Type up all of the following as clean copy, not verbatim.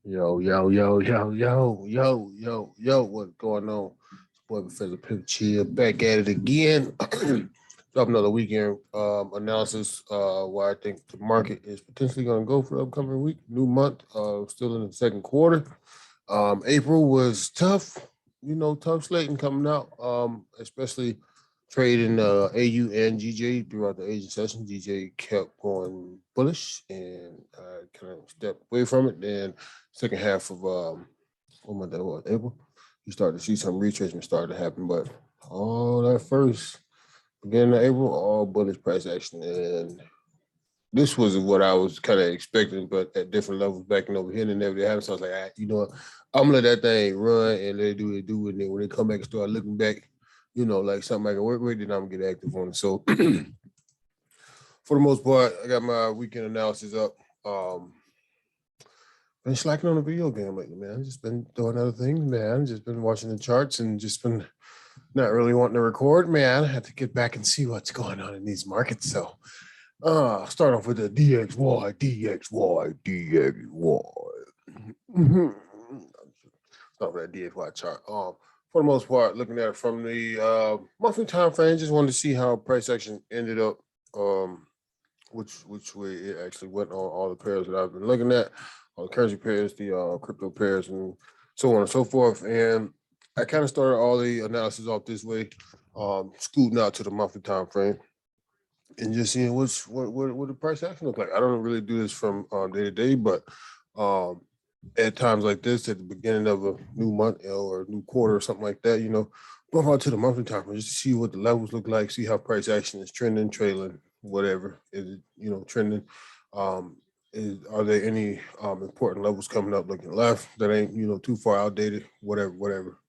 Yo, what's going on? It's boy Professor Pip Chill back at it again. Drop another weekend analysis where I think the market is potentially going to go for the upcoming week. New month, still in the second quarter. April was tough, tough slating coming out, especially trading AU and GJ throughout the Asian session. GJ kept going bullish and kind of stepped away from it. Then second half of what month that was, April, you started to see some retracement start to happen. But all that first beginning of April, all bullish price action. And this was what I was kind of expecting, but at different levels backing over here and never happened. So I was like, you know what, I'm gonna let that thing run and let it do what it do. And then when they come back and start looking back, like something I can work with, then I'm gonna get active on it. So for the most part, I got my weekend analysis up. Been slacking on the video game lately, man. I've just been doing other things, man. Just been watching the charts and just been not really wanting to record, man. I have to get back and see what's going on in these markets. So start off with the DXY, DXY, DXY. Start with that DXY chart. For the most part, looking at it from the monthly time frame, just wanted to see how price action ended up. Which way it actually went on all the pairs that I've been looking at, all the currency pairs, the crypto pairs, and so on and so forth. And I kind of started all the analysis off this way, scooting out to the monthly time frame and just seeing what the price action look like. I don't really do this from day to day, but at times like this, at the beginning of a new month or a new quarter or something like that, bump out to the monthly time frame just to see what the levels look like, see how price action is trending, trailing, whatever. Is it, trending? Are there any important levels coming up looking left that ain't, too far outdated? Whatever.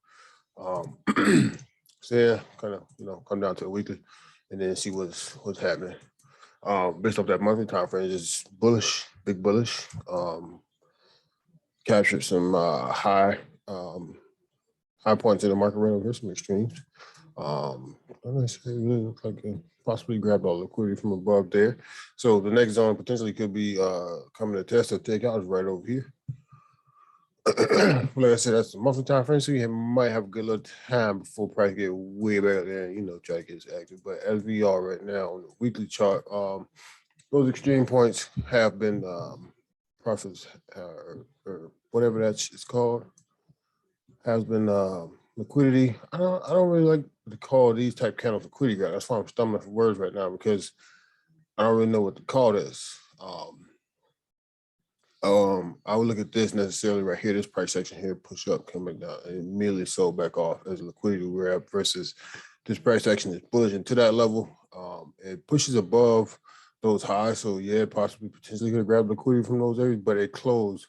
So yeah, kind of, come down to the weekly and then see what's happening. Based off that monthly time frame, is bullish, big bullish. Captured some high points in the market right over here, some extremes. I'm not sure it really looks like it possibly grabbed all the liquidity from above there. So the next zone potentially could be coming to test or take out is right over here. Like I said, that's the monthly time frame, so you might have a good little time before price get way back there and try to get active. But as we are right now on the weekly chart, those extreme points have been profits or whatever that's called, has been liquidity. I don't really like to call these type candles liquidity graph. That's why I'm stumbling for words right now because I don't really know what to call this. I would look at this necessarily right here, this price section here, push up, coming down, and immediately sold back off as a liquidity grab versus this price action is bullish into that level. It pushes above those highs, so yeah, possibly potentially going to grab liquidity from those areas, but it closed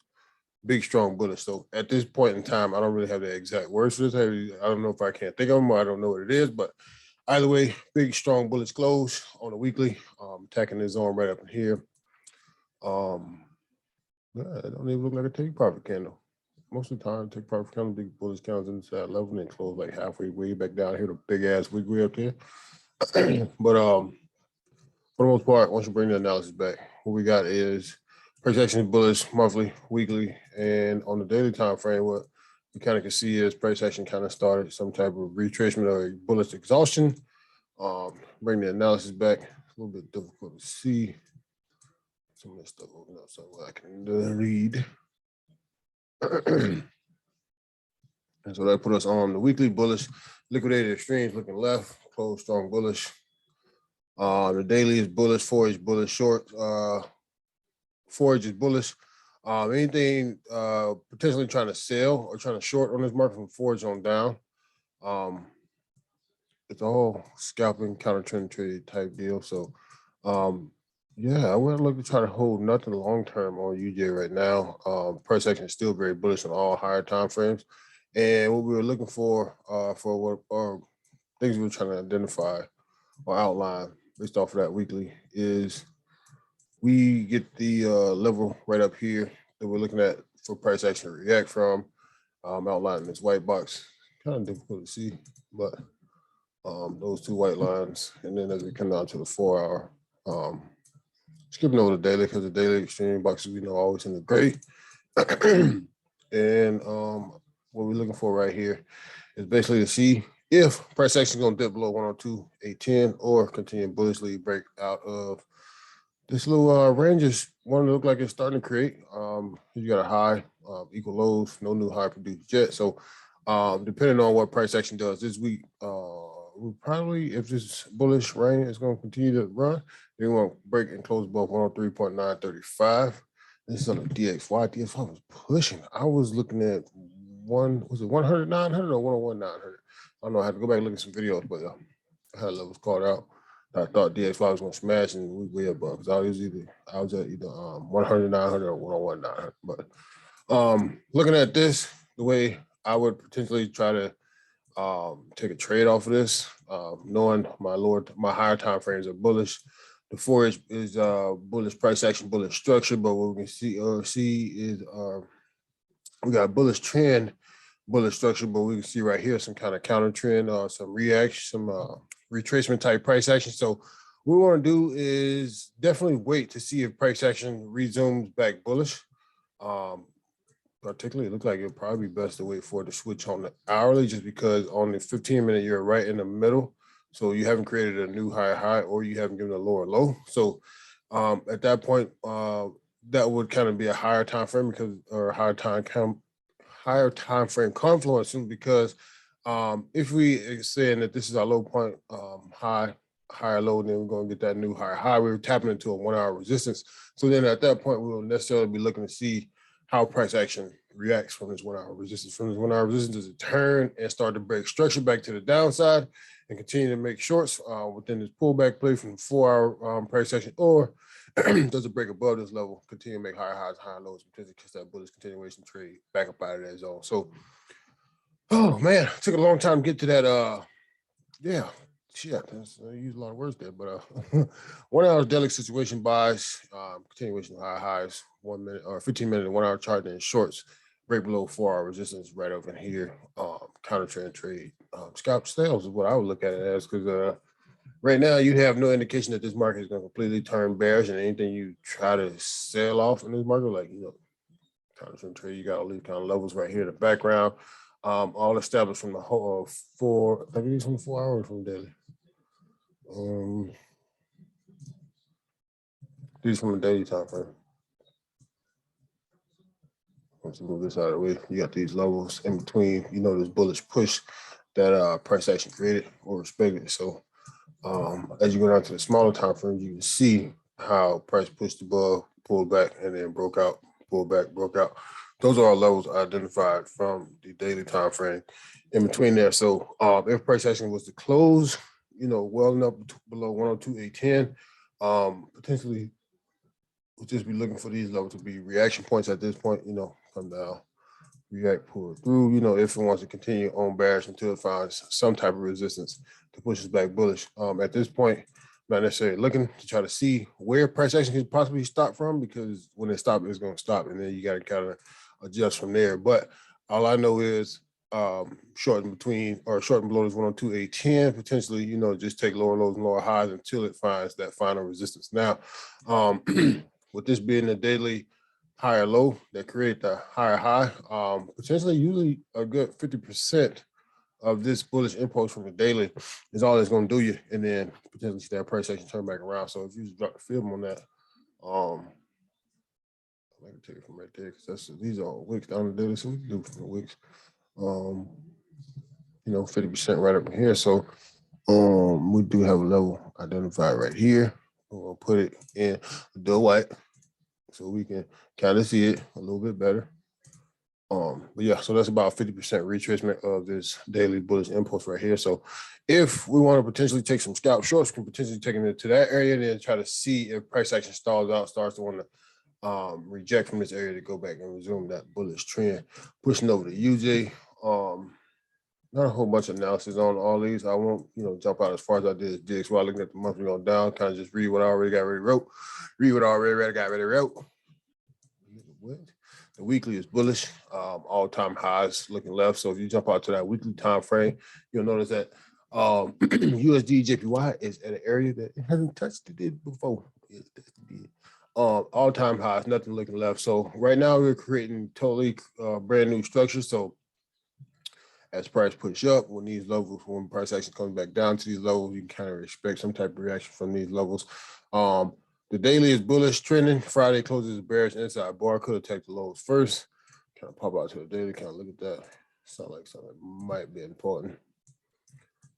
big, strong bullish. So at this point in time, I don't really have the exact words for this. I don't know if I can't think of them or I don't know what it is, but either way, big, strong bullish close on the weekly, attacking this zone right up in here. It don't even look like a take profit candle. Most of the time, take profit candle, big bullish candles inside level, and then close like halfway way back down here, the big ass weekly up there. But for the most part, once you bring the analysis back, what we got is price action bullish monthly, weekly, and on the daily time frame, what you kind of can see is price action kind of started some type of retracement or bullish exhaustion. Bring the analysis back. A little bit difficult to see. Some of this stuff open up so I can read. And so that put us on the weekly bullish, liquidated extremes looking left, close strong bullish. The daily is bullish, FOREX bullish, short. FOREX is bullish. Anything potentially trying to sell or trying to short on this market from FOREX on down. It's a whole scalping counter trend trade type deal. So yeah, I wouldn't look to try to hold nothing long term on UJ right now. Price action is still very bullish on all higher time frames. And what we were looking for what things we were trying to identify or outline based off of that weekly is we get the level right up here that we're looking at for price action to react from. Outlining this white box, kind of difficult to see, but those two white lines. And then as we come down to the 4 hour, skipping over the daily because the daily extreme boxes we know always in the gray. And what we're looking for right here is basically to see if price action is going to dip below 102.810 or continue bullishly break out of this little range is one to look like it's starting to create. You got a high, equal lows, no new high produced yet. So depending on what price action does this week, we probably, if this bullish range is going to continue to run, they want to break and close above 103.935. This is on the DXY. DXY was pushing. I was looking at was it 100, 900 or 101, 900? I don't know. I had to go back and look at some videos, but I had levels called out. I thought DXY was going to smash and we way above. Because I was at either 100, 900 or 101, 900. But looking at this, the way I would potentially try to take a trade off of this, knowing my higher time frames are bullish. The FOREX is bullish price action, bullish structure, but what we can see is we got a bullish trend, bullish structure, but we can see right here some kind of counter trend or some reaction, some retracement type price action. So what we want to do is definitely wait to see if price action resumes back bullish. Particularly, it looks like it'll probably be best to wait for it to switch on the hourly, just because on the 15-minute, you're right in the middle. So you haven't created a new high or you haven't given a lower low. So at that point, that would kind of be a higher time frame higher time frame confluence, because if we saying that this is our low point, higher low, then we're going to get that new high. We're tapping into a 1 hour resistance. So then at that point, we will necessarily be looking to see how price action reacts from this 1 hour resistance. From this 1 hour resistance, does it turn and start to break structure back to the downside and continue to make shorts within this pullback play from 4 hour price action, or does it break above this level, continue to make higher highs, higher lows, potentially catch that bullish continuation trade back up out of that zone? So, oh man, it took a long time to get to that. Yeah, shit, I used a lot of words there, but 1 hour daily situation buys, continuation of high highs, 1 minute or 15-minute and 1 hour chart, and shorts break below 4 hour resistance right over here. Counter trend trade, scalp sales is what I would look at it as, because right now you have no indication that this market is going to completely turn bearish, and anything you try to sell off in this market, like counter trend trade, you got all these kind of levels right here in the background. All established from the whole I think it's from 4 hours from daily. These from the daily time frame. Once you move this out of the way, you got these levels in between, this bullish push that price action created or respected. So as you go down to the smaller time frames, you can see how price pushed above, pulled back, and then broke out, pulled back, broke out. Those are all levels identified from the daily time frame in between there. So if price action was to close, well enough below 102.810, potentially we'll just be looking for these levels to be reaction points at this point, come down, react, pull it through, if it wants to continue on bearish until it finds some type of resistance to push us back bullish. At this point, not necessarily looking to try to see where price action can possibly stop from, because when it stops, it's going to stop, and then you got to kind of adjust from there. But all I know is short and below this 102.810, potentially, just take lower lows and lower highs until it finds that final resistance. Now, with this being a daily higher low that create the higher high, potentially usually a good 50% of this bullish impulse from the daily is all it's going to do you, and then potentially see that price action turn back around. So if you just drop the film on that, I can take it from right there, because these are wicks down the daily, so we can do it from the wicks. 50% right up in here. So we do have a level identified right here. We'll put it in the white so we can kind of see it a little bit better. But yeah, so that's about 50% retracement of this daily bullish impulse right here. So if we want to potentially take some scalp shorts, we can potentially take it to that area and then try to see if price action stalls out, starts to want to reject from this area to go back and resume that bullish trend. Pushing over to UJ. Not a whole bunch of analysis on all these. I won't, jump out as far as I did DXY, looking at the monthly going down, kind of just read what I already got ready wrote. Read what I already got ready wrote. What? The weekly is bullish, all-time highs looking left. So if you jump out to that weekly time frame, you'll notice that USD JPY is at an area that it hasn't touched it before. All-time highs, nothing looking left. So right now we're creating totally brand new structure. So as price push up, when price action comes back down to these levels, you can kind of expect some type of reaction from these levels. The daily is bullish trending. Friday closes bearish inside bar. Could attack the lows first. Kind of pop out to the daily. Kind of look at that. Sound like something that might be important.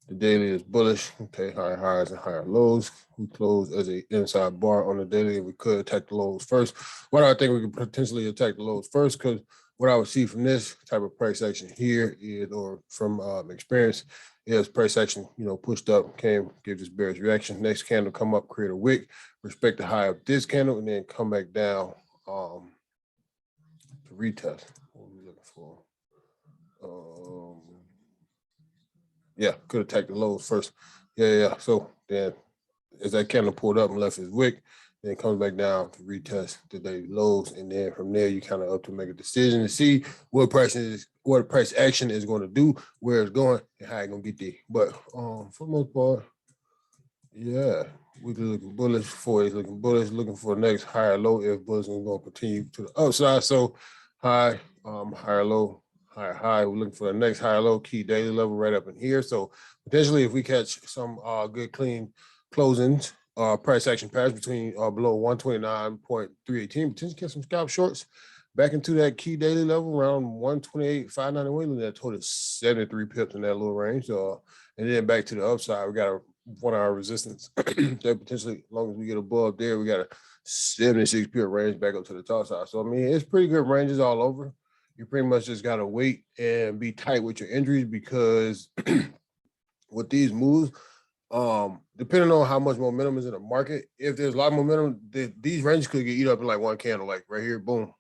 The daily is bullish. Okay, higher highs and higher lows. We close as an inside bar on the daily, and we could attack the lows first. What I think we could potentially attack the lows first, because what I would see from this type of price action here is, or from experience, is price action, pushed up, give this bearish reaction. Next candle come up, create a wick, respect the high of this candle, and then come back down to retest. What are we looking for? Yeah, could attack the lows first. Yeah. So then as that candle pulled up and left his wick, then it comes back down to retest the daily lows. And then from there, you kind of up to make a decision to see what price action is going to do, where it's going, and how it's going to get there. But for the most part, yeah, weekly looking bullish, 4 looking bullish, looking for the next higher low if bullish is going to continue to the upside. So high, higher low, higher high. We're looking for the next higher low key daily level right up in here. So potentially, if we catch some good clean closings, price action pattern between below 129.318, potentially get some scalp shorts back into that key daily level around 128.591. That total 73 pips in that little range. And then back to the upside, we got a 1 hour resistance that potentially, as long as we get above there, we got a 76 pip range back up to the top side. So I mean, it's pretty good ranges all over. You pretty much just gotta wait and be tight with your injuries, because with these moves, depending on how much momentum is in the market, if there's a lot of momentum, these ranges could get eat up in like one candle, like right here, boom.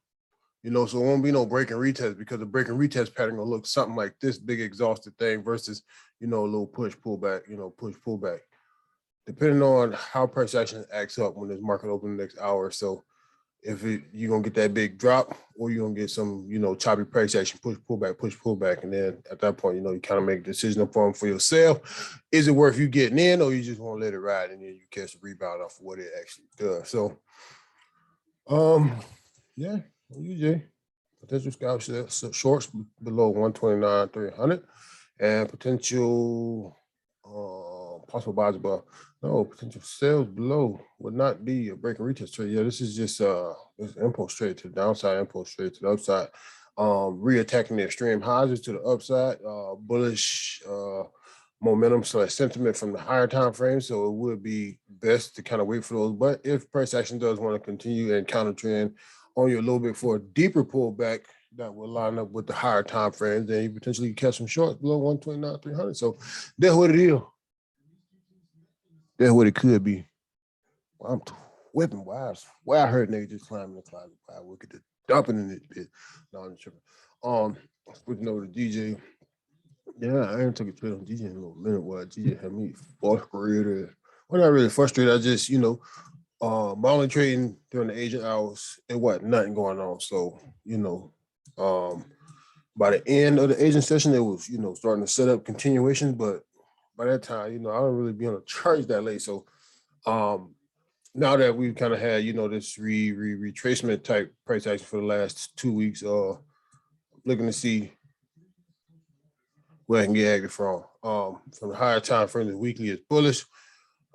So it won't be no break and retest, because the break and retest pattern will look something like this big exhausted thing versus, a little push pullback, push pullback. Depending on how price action acts up when this market open the next hour or so, if you're going to get that big drop, or you're going to get some, choppy price action, push pullback. And then at that point, you kind of make a decision upon for yourself. Is it worth you getting in, or you just want to let it ride and then you catch the rebound off of what it actually does? So, yeah, UJ, potential scalp shorts below 129.300, and potential possible buys above. No, potential sales below would not be a break and retest trade. Yeah, this is just this impulse trade to the downside, impulse trade to the upside. Reattacking the extreme highs to the upside, bullish momentum / sentiment from the higher time frame. So it would be best to kind of wait for those. But if price action does want to continue and counter trend on you a little bit for a deeper pullback that will line up with the higher time frames, then you potentially catch some shorts below 129.300. So that's what it is. That's what it could be. Well, I'm whipping wives. Why I heard niggas just climbing the closet. Why look at the dumping in this pit. No, I'm tripping. Switching over to DJ. Yeah, I ain't took a trade on DJ in a little minute. Why DJ had me frustrated. Well, not really frustrated. I just, my only trading during the agent hours, it wasn't nothing going on. So, by the end of the agent session, it was, starting to set up continuations. But by that time, I don't really be on a charge that late. So, now that we've kind of had, this retracement type price action for the last 2 weeks, looking to see where I can get active from. From the higher time frame, the weekly is bullish.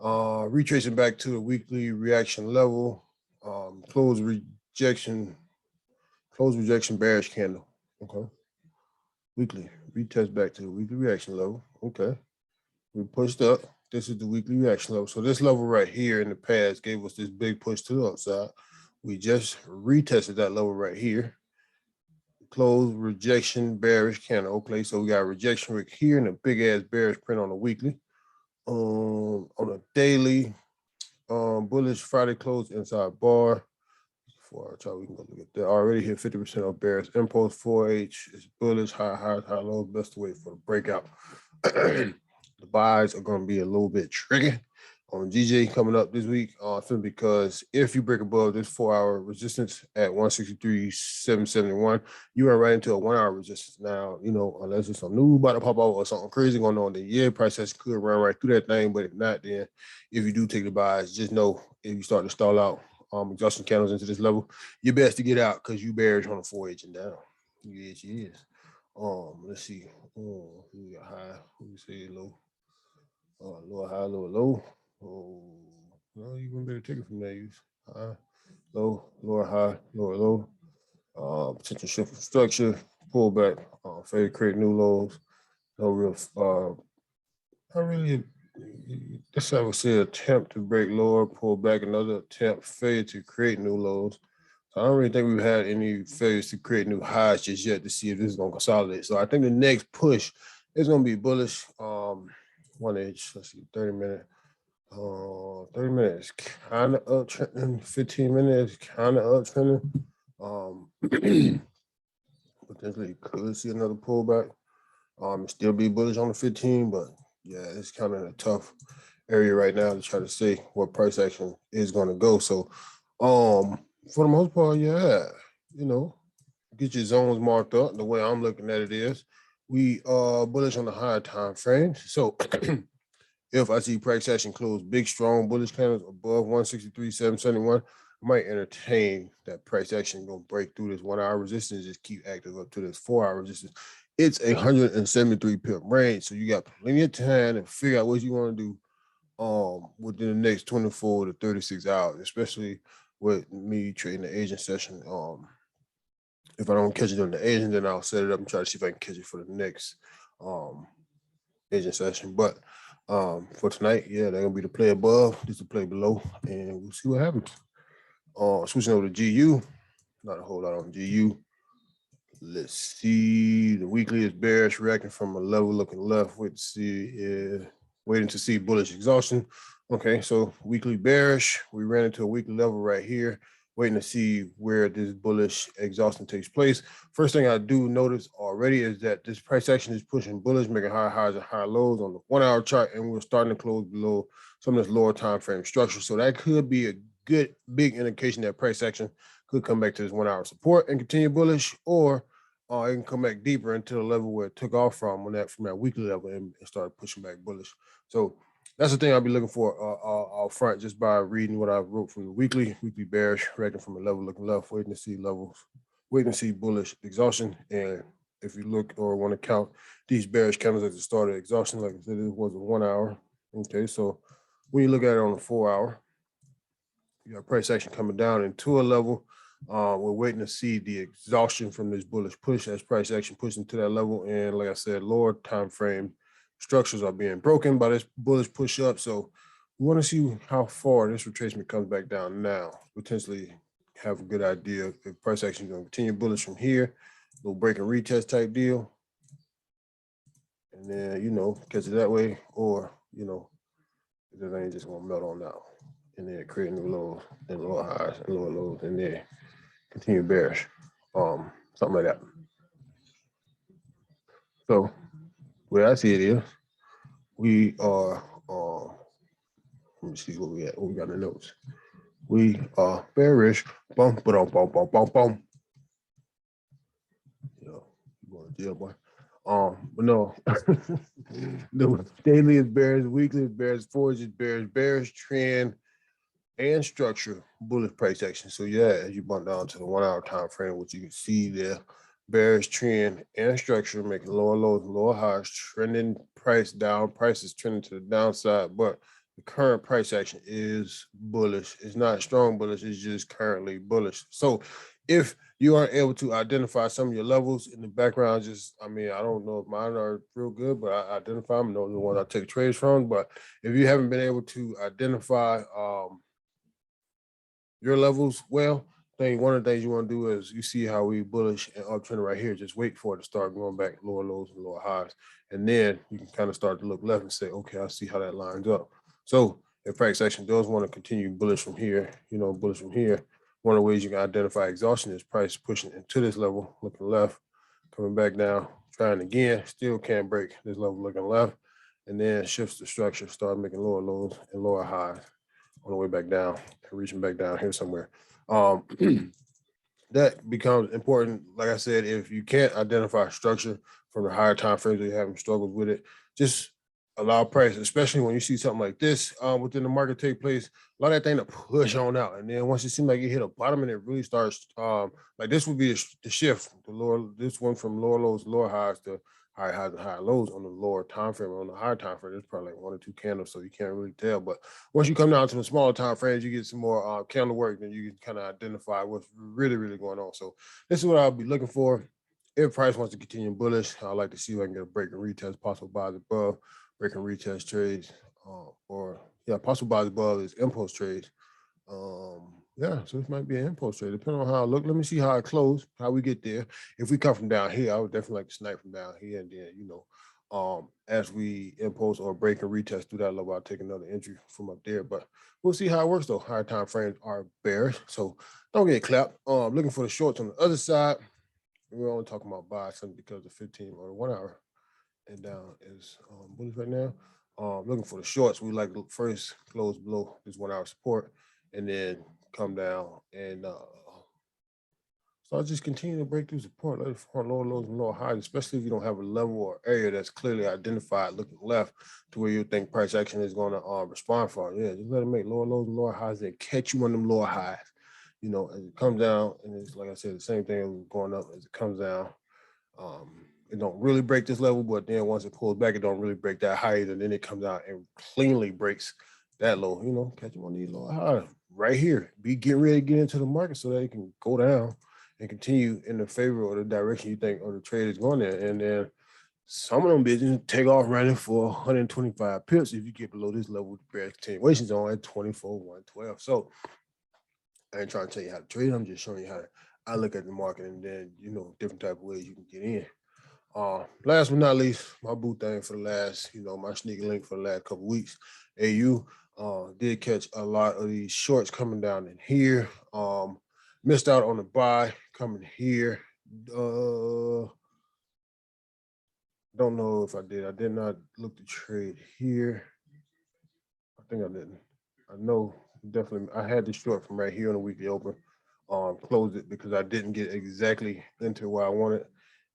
Retracing back to the weekly reaction level, close rejection bearish candle. Okay. Weekly retest back to the weekly reaction level. Okay. We pushed up. This is the weekly reaction level. So this level right here in the past gave us this big push to the upside. We just retested that level right here. Close rejection bearish candle. Okay, so we got a rejection right here and a big ass bearish print on the weekly. On a daily, bullish Friday close inside bar. Before I try, we can go look at that. Already hit 50% of bearish impulse. 4H is bullish, high low. Best to wait for the breakout. The buys are going to be a little bit tricky on GJ coming up this week, simply because if you break above this 4-hour resistance at 163.771, you are right into a 1-hour resistance. Now, unless it's some new about to pop out or something crazy going on, then yeah, price action could run right through that thing. But if not, then if you do take the buys, just know if you start to stall out, exhaustion candles into this level, you're best to get out because you bearish on the 4H and down. Yes, yes. Let's see. We got high. We say low. Lower high, lower low. No, you wouldn't better take it from there. Use high, low, lower high, lower low. Potential shift of structure, pullback, fade, create new lows. No real, not really. This I would say attempt to break lower, pull back, another attempt, failure to create new lows. So I don't really think we've had any failures to create new highs just yet to see if this is going to consolidate. So I think the next push is going to be bullish. 1H, let's see, 30 minutes. 30 minutes kind of uptrending, 15 minutes kind of uptrending. Potentially could see another pullback. Still be bullish on the 15, but yeah, it's kind of a tough area right now to try to say what price action is going to go. So, for the most part, yeah, get your zones marked up. The way I'm looking at it is, we are bullish on the higher time frame. So, if I see price action close big, strong bullish candles above 163,771, I might entertain that price action going to break through this 1 hour resistance, just keep active up to this 4 hour resistance. It's a 173 pip range, so you got plenty of time to figure out what you want to do within the next 24 to 36 hours, especially with me trading the Asian session. If I don't catch it on the Asian, then I'll set it up and try to see if I can catch it for the next Asian session. But for tonight, yeah, they're gonna be the play above, just the play below, and we'll see what happens. Switching over to GU, not a whole lot on GU. Let's see. The weekly is bearish, reacting from a level looking left. Waiting to see bullish exhaustion. Okay, so weekly bearish. We ran into a weekly level right here, waiting to see where this bullish exhaustion takes place. First thing I do notice already is that this price action is pushing bullish, making higher highs and higher lows on the 1 hour chart, and we're starting to close below some of this lower time frame structure. So that could be a good big indication that price action could come back to this 1 hour support and continue bullish, or it can come back deeper into the level where it took off from that weekly level and start pushing back bullish. So that's the thing I'll be looking for out front, just by reading what I wrote from the weekly bearish, reacting from a level looking left, waiting to see bullish exhaustion. And if you look or want to count these bearish candles at the start of exhaustion, like I said, it was a 1 hour. Okay, so when you look at it on the 4 hour, you got price action coming down into a level. We're waiting to see the exhaustion from this bullish push as price action pushing to that level. And like I said, lower time frame structures are being broken by this bullish push up. So we want to see how far this retracement comes back down now. Potentially have a good idea if price action is going to continue bullish from here, little break and retest type deal. And then, catch it that way, or, this ain't just going to melt on now. And then create new lows and lower highs and lower lows, and then continue bearish, something like that. So where I see it is, we are. Let me see what we got. What we got in the notes. We are bearish. Boom, boom, boom, boom, boom, boom. You going to jail, boy. But no, the daily is bearish, weekly is bearish, 4 is bearish trend and structure, bullish price action. So yeah, as you bump down to the 1 hour time frame, which you can see there, bearish trend and structure, making lower lows, lower highs, trending price down. Price is trending to the downside, but the current price action is bullish. It's not strong bullish, it's just currently bullish. So if you aren't able to identify some of your levels in the background, I don't know if mine are real good, but I identify them. Those are the ones I take trades from. But if you haven't been able to identify your levels well, one of the things you want to do is, you see how we bullish and uptrend right here, just wait for it to start going back lower lows and lower highs. And then you can kind of start to look left and say, okay, I see how that lines up. So if price action does want to continue bullish from here, one of the ways you can identify exhaustion is price pushing into this level, looking left, coming back down, trying again, still can't break this level looking left, and then shifts the structure, start making lower lows and lower highs on the way back down, reaching back down here somewhere. That becomes important. Like I said, if you can't identify structure from the higher time frames, or you're having struggles with it, just allow price, especially when you see something like this within the market take place, allow that thing to push on out. And then once it seems like it hit a bottom and it really starts, like this would be the shift, this one from lower lows, lower highs to higher highs and higher lows on the lower time frame. On the higher time frame, it's probably like 1 or 2 candles, so you can't really tell. But once you come down to the smaller time frames, you get some more candle work, then you can kind of identify what's really, really going on. So this is what I'll be looking for. If price wants to continue bullish, I'd like to see if I can get a break and retest, possible buys above, break and retest trades, possible buys above is impulse trades. So this might be an impulse trade, depending on how I look. Let me see how I close, how we get there. If we come from down here, I would definitely like to snipe from down here, and then as we impulse or break and retest through that level, I'll take another entry from up there. But we'll see how it works though. Higher time frames are bearish, so don't get clapped. Looking for the shorts on the other side. We're only talking about buys simply because the 15 or the 1 hour and down is bullish right now. Looking for the shorts. We like to first close below this 1 hour support and then come down and so I'll just continue to break through support, let it form lower lows and lower highs, especially if you don't have a level or area that's clearly identified looking left to where you think price action is going to respond for. Yeah, just let it make lower lows and lower highs and catch you on them lower highs. As it comes down, and it's like I said, the same thing as going up as it comes down. It don't really break this level, but then once it pulls back, it don't really break that high, and then it comes out and cleanly breaks that low. Catch them on these lower highs right here. Be getting ready to get into the market so that it can go down and continue in the favor or the direction you think or the trade is going there. And then some of them businesses take off running for 125 pips if you get below this level. The bearish continuation zone at 24, 112. So I ain't trying to tell you how to trade. I'm just showing you how I look at the market, and then different type of ways you can get in. Last but not least, my boot thing for the last, my sneaker link for the last couple weeks. AU did catch a lot of these shorts coming down in here. Missed out on the buy coming here. Don't know if I did. I did not look to trade here. I think I didn't. I know definitely I had the short from right here on the weekly open. Closed it because I didn't get exactly into where I wanted.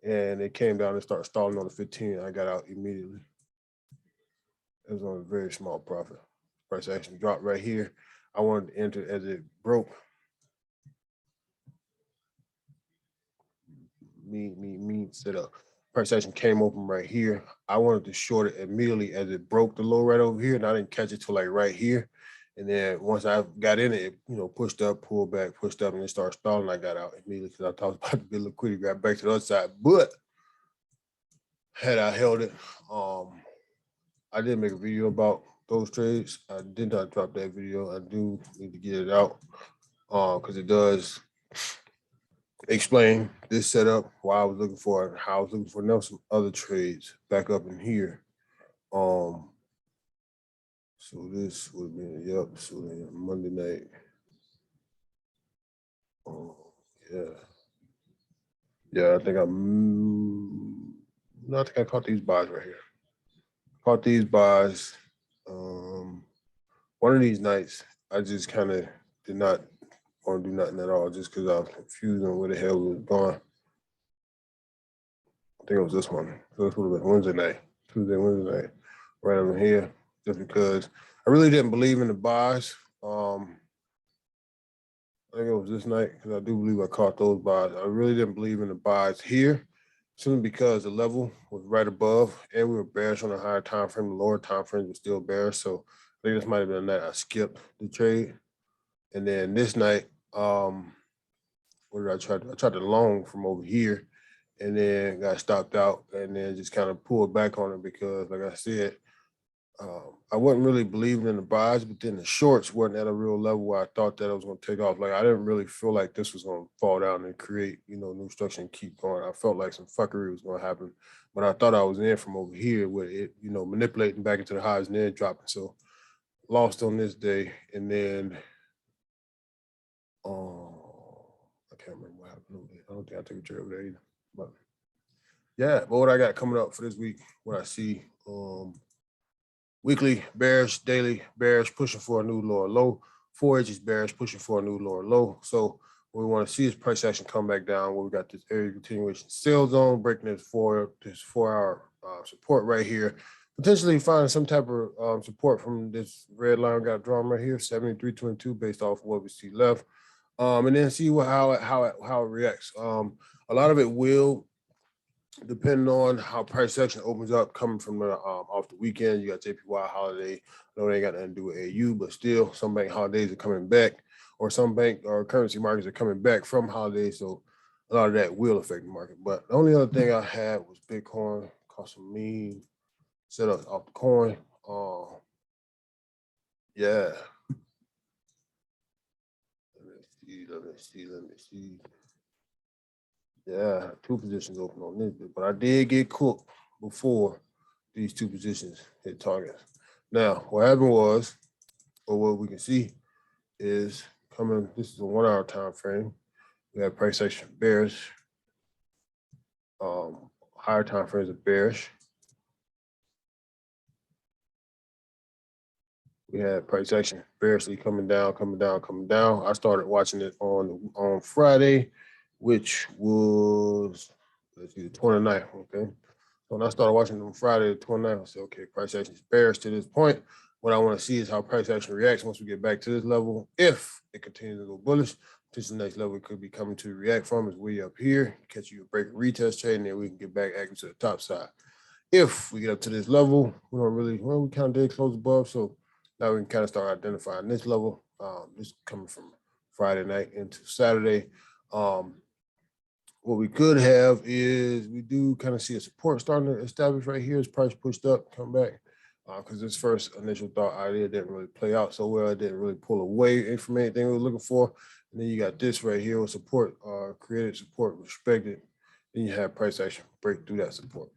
And it came down and started stalling on the 15. I got out immediately. It was on a very small profit. Price action dropped right here. I wanted to enter as it broke. Me set up. Price action came open right here. I wanted to short it immediately as it broke the low right over here, and I didn't catch it till like right here. And then once I got in it, pushed up, pulled back, pushed up, and it started stalling. I got out immediately because I thought it was about to be liquidity. Got back to the other side, but had I held it, I did make a video about those trades. I did not drop that video. I do need to get it out because it does explain this setup, why I was looking for it, how I was looking for now some other trades back up in here. So this would have been, so Monday night. Yeah, I think I caught these buys right here. Caught these buys. One of these nights, I just kind of did not want to do nothing at all just because I was confused on where the hell we was going. I think it was this one. So this would have been Wednesday night, Wednesday night, right over here, just because I really didn't believe in the buys. I think it was this night because I do believe I caught those buys. I really didn't believe in the buys here, simply because the level was right above and we were bearish on the higher time frame. The lower time frame was still bearish. So I think this might have been a night I skipped the trade. And then this night, what did I try? I tried to long from over here and then got stopped out and then just kind of pulled back on it because, like I said, I wasn't really believing in the buys, but then the shorts wasn't at a real level where I thought that it was going to take off. Like I didn't really feel like this was going to fall down and create, new structure and keep going. I felt like some fuckery was going to happen, but I thought I was in from over here with it, manipulating back into the highs and then dropping. So lost on this day, and then I can't remember what happened. I don't think I took a trade over there either. But yeah, but what I got coming up for this week, what I see, weekly bearish, daily bearish, pushing for a new lower low. 4 edges bearish, pushing for a new lower low. So what we want to see is price action come back down where we got this area continuation sell zone, breaking this 4 hour support right here, potentially find some type of support from this red line got drawn right here, 73.22, based off of what we see left. And then see how it reacts. A lot of it will depend on how price action opens up coming from the off the weekend. You got JPY holiday. I know they ain't got nothing to do with AU, but still some bank holidays are coming back, or some bank or currency markets are coming back from holidays. So a lot of that will affect the market. But the only other thing I had was Bitcoin, caught some mean setups off the coin. Yeah. Let me see. Yeah, two positions open on this, but I did get cooked before these two positions hit targets. Now, what happened was, or what we can see is coming, this is a 1 hour time frame. We have price action bearish. Higher time frames are bearish. We had price action bearishly coming down. I started watching it on Friday, which was, let's see, the 29th, okay? So when I started watching it on Friday, the 29th, I said, okay, price action is bearish to this point. What I want to see is how price action reacts once we get back to this level. If it continues to go bullish, this the next level it could be coming to react from is way up here. Catch you a break retest trade, and then we can get back active to the top side. If we get up to this level, we don't really, well, we kind of did close above, so now we can kind of start identifying this level. This coming from Friday night into Saturday. What we could have is we do kind of see a support starting to establish right here as price pushed up, come back. Because this first initial thought idea didn't really play out so well. It didn't really pull away from anything we were looking for. And then you got this right here with support, created support, respected. Then you have price action break through that support.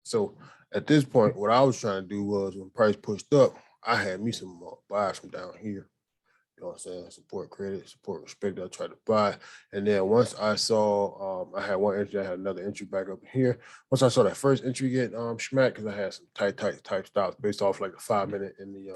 So at this point, what I was trying to do was when price pushed up, I had me some buys from down here. You know what I'm saying? Support credit, support respect. I tried to buy. And then once I saw, I had one entry, I had another entry back up here. Once I saw that first entry get smacked, because I had some tight stops based off like the 5 minute and the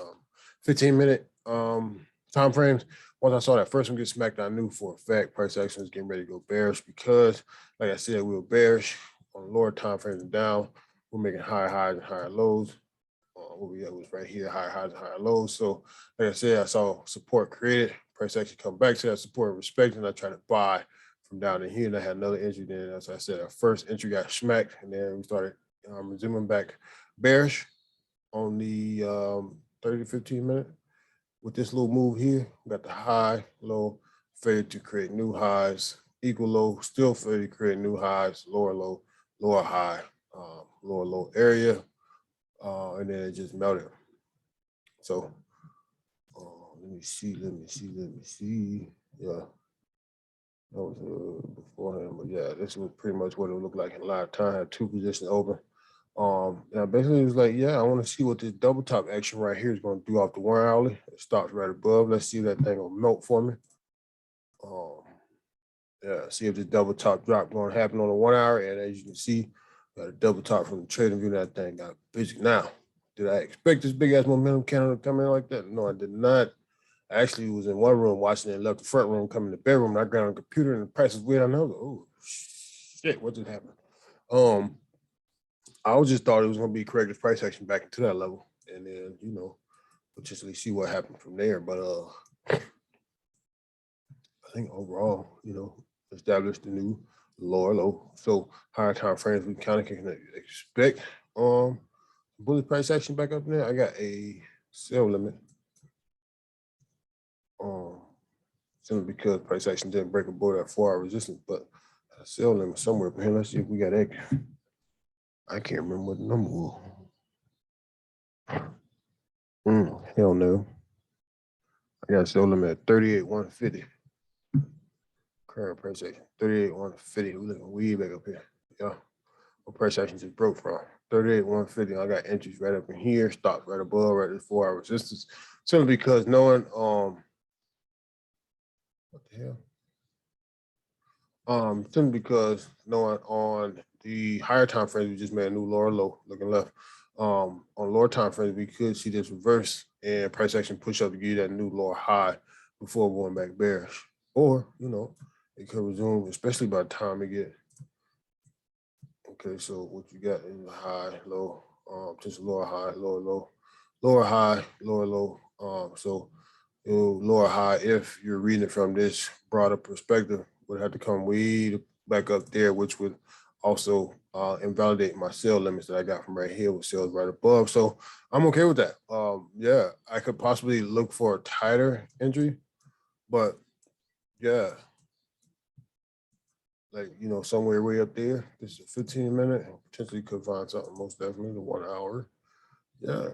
15 minute time frames. Once I saw that first one get smacked, I knew for a fact price action was getting ready to go bearish because, like I said, we were bearish on lower time frames and down. We're making higher highs and higher lows. What we got was right here, higher highs and higher lows. So, like I said, I saw support created, price action come back to that support and respect, and I tried to buy from down in here. And I had another entry. Then, as I said, our first entry got smacked, and then we started resuming back bearish on the 30 to 15 minute. With this little move here, we got the high, low, faded to create new highs, equal low, still faded to create new highs, lower low, lower high, lower low area. And then it just melted. So let me see. Yeah, that was beforehand, but yeah, this was pretty much what it looked like in live time. I had two positions open. Now basically it was like, yeah, I want to see what this double top action right here is going to do off the 1 hourly. It stops right above. Let's see if that thing will melt for me. Yeah, see if the double top drop going to happen on the 1 hour. And as you can see, got a double top from the trading view. That thing got busy. Now, did I expect this big ass momentum candle to come in like that? No, I did not. I actually was in one room watching it, left the front room, come in the bedroom, and I got on the computer and the price was weird. I know, oh shit, what just happened? I just thought it was gonna be corrective price action back into that level, and then potentially see what happened from there. But I think overall, established a new lower low. So higher time frames we kind of can expect bullish price action back up there. I got a sell limit. Simply because price action didn't break above that 4 hour resistance, but a sell limit somewhere up here. Let's see if we got that. I can't remember what the number was. Hell no. I got a sell limit at 38,150. Current price action, 38,150. We looking way back up here. Yeah. What price action just broke from? 38,150. I got entries right up in here, stops right above, right at the 4 hour resistance. Simply because knowing what the hell? Simply because knowing on the higher time frames, we just made a new lower low looking left. On lower time frames, we could see this reverse and price action push up to give you that new lower high before going back bearish. Or, it could resume, especially by the time it get. Okay, so what you got is a high, low, Just lower high, lower low, lower high, lower low. So lower high, if you're reading it from this broader perspective, would have to come way back up there, which would also invalidate my sell limits that I got from right here with sales right above. So I'm okay with that. Yeah, I could possibly look for a tighter entry, but yeah, like somewhere way up there. This is a 15-minute, and potentially could find something. Most definitely the 1 hour. Yeah,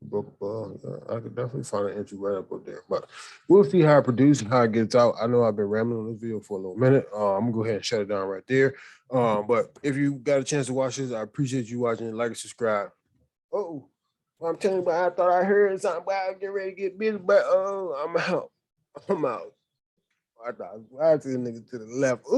broke above. Yeah, I could definitely find an entry right up there. But we'll see how it produces, how it gets out. I know I've been rambling on this video for a little minute. I'm gonna go ahead and shut it down right there. But if you got a chance to watch this, I appreciate you watching. Like and subscribe. Oh, I'm telling you, but I thought I heard something. But I'm getting ready to get busy. But I'm out. I'm out. I thought I see a nigga to the left. Ooh.